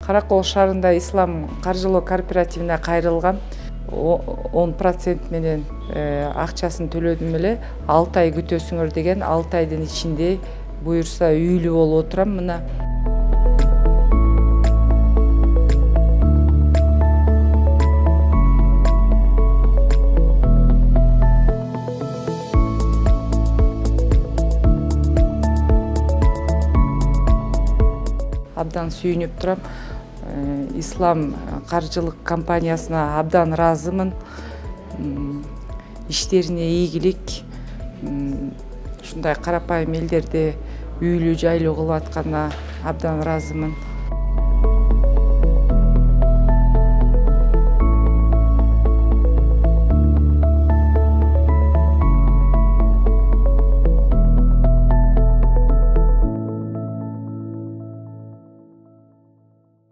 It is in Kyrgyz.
Каракол шаарында Ислам каржылоо кооперативине кайрылгам. 10% менен акчасын төлөдүм эле. 6 ай күтөсүңөр деген, 6 айдын ичинде буюрса үйлүү болуп отурам мына. Абдан сүйүнүп турам. Ислам каржылык компаниясына абдан ыраазымын. Иштерине ийгилик, ушундай карапайым элдерди үйлүү жайлуу кылып атканына абдан ыраазымын.